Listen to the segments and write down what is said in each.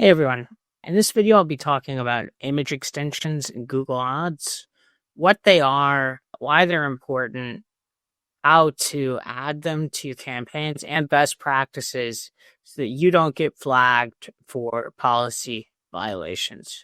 Hey everyone, in this video I'll be talking about image extensions in Google Ads, what they are, why they're important, how to add them to your campaigns, and best practices so that you don't get flagged for policy violations.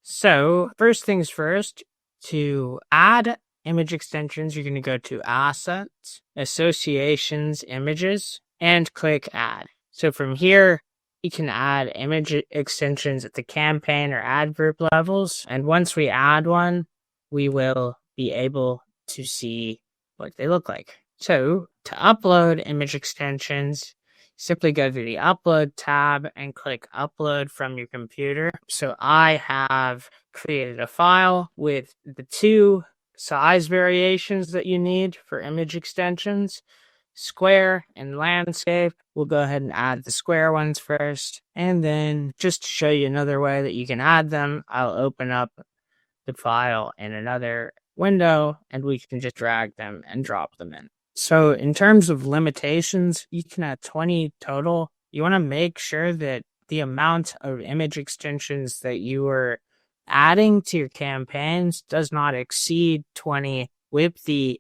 So first things first, to add image extensions, you're going to go to Assets, Associations, Images, and click Add. So from here, you can add image extensions at the campaign or ad group levels. And once we add one, we will be able to see what they look like. So to upload image extensions, simply go to the Upload tab and click Upload from your computer. So I have created a file with the two size variations that you need for image extensions, square and landscape. We'll go ahead and add the square ones first. And then just to show you another way that you can add them, I'll open up the file in another window and we can just drag them and drop them in. So in terms of limitations, you can add 20 total. You want to make sure that the amount of image extensions that you are adding to your campaigns does not exceed 20 with the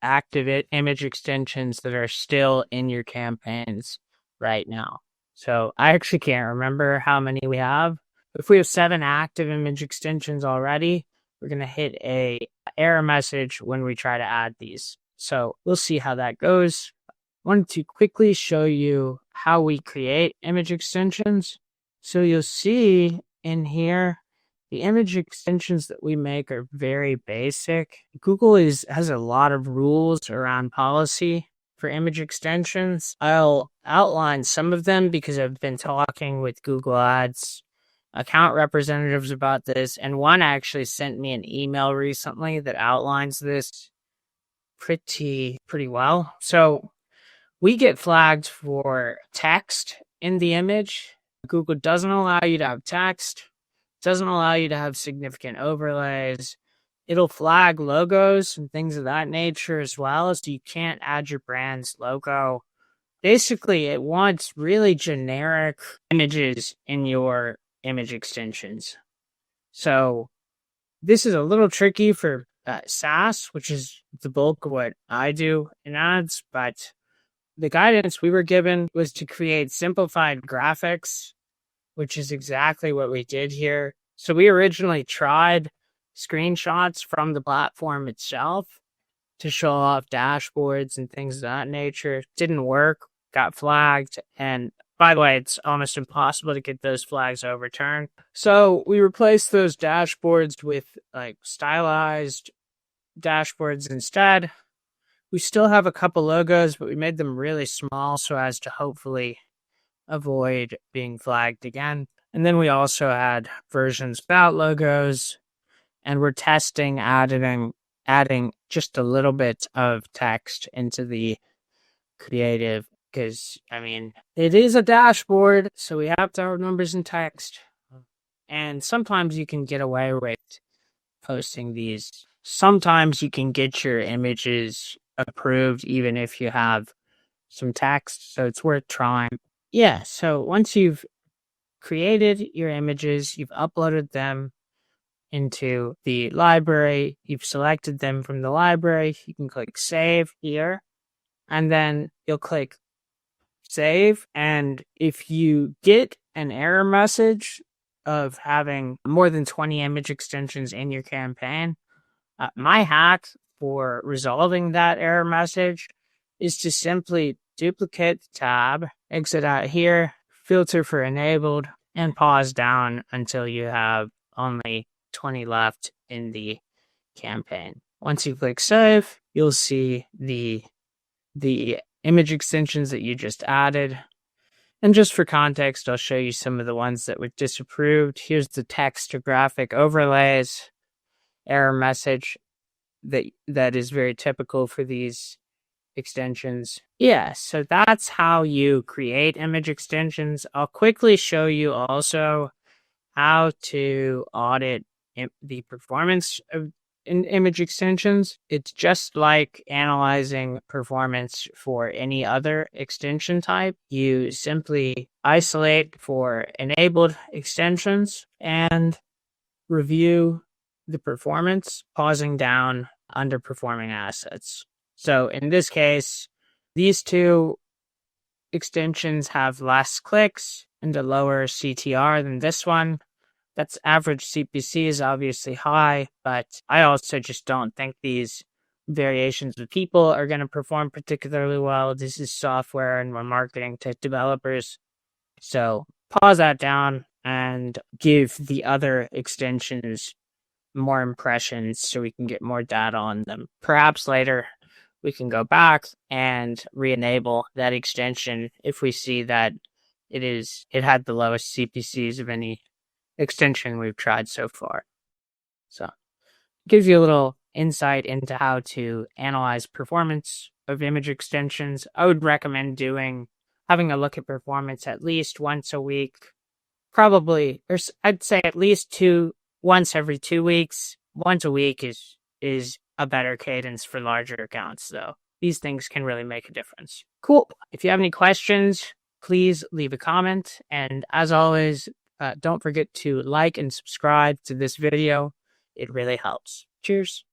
active image extensions that are still in your campaigns right now. So I actually can't remember how many we have. If we have 7 active image extensions already, we're going to hit a error message when we try to add these. So we'll see how that goes. I wanted to quickly show you how we create image extensions. So you'll see in here, the image extensions that we make are very basic. Google has a lot of rules around policy for image extensions. I'll outline some of them because I've been talking with Google Ads account representatives about this, and one actually sent me an email recently that outlines this pretty well. So we get flagged for text in the image. Google doesn't allow you to have text. Doesn't allow you to have significant overlays. It'll flag logos and things of that nature as well, so you can't add your brand's logo. Basically, it wants really generic images in your image extensions. So this is a little tricky for SaaS, which is the bulk of what I do in ads, but the guidance we were given was to create simplified graphics, which is exactly what we did here. So we originally tried screenshots from the platform itself to show off dashboards and things of that nature. Didn't work, got flagged. And by the way, it's almost impossible to get those flags overturned. So we replaced those dashboards with like stylized dashboards instead. We still have a couple logos, but we made them really small so as to hopefully avoid being flagged again. And then we also had versions without logos, and we're testing adding just a little bit of text into the creative because, it is a dashboard, so we have to have numbers and text. And sometimes you can get away with posting these. Sometimes you can get your images approved even if you have some text, so it's worth trying. Yeah, so once you've created your images, you've uploaded them into the library, you've selected them from the library, you can click Save here, and then you'll click Save. And if you get an error message of having more than 20 image extensions in your campaign, my hack for resolving that error message is to simply duplicate the tab, exit out here, filter for enabled, and pause down until you have only 20 left in the campaign. Once you click save, you'll see the image extensions that you just added. And just for context, I'll show you some of the ones that were disapproved. Here's the text to graphic overlays error message that is very typical for these extensions. Yeah, so that's how you create image extensions. I'll quickly show you also how to audit the performance of in image extensions. It's just like analyzing performance for any other extension type. You simply isolate for enabled extensions and review the performance, pausing down underperforming assets. So in this case, these two extensions have less clicks and a lower CTR than this one. That's average CPC is obviously high, but I also just don't think these variations of people are going to perform particularly well. This is software and we're marketing to developers. So pause that down and give the other extensions more impressions so we can get more data on them. Perhaps later we can go back and re-enable that extension if we see that it had the lowest CPCs of any extension we've tried so far. So it gives you a little insight into how to analyze performance of image extensions. I would recommend having a look at performance at least once a week, probably, or I'd say at least once every 2 weeks. Once a week is a better cadence for larger accounts, though. These things can really make a difference. Cool. If you have any questions, please leave a comment. And as always, don't forget to like and subscribe to this video. It really helps. Cheers.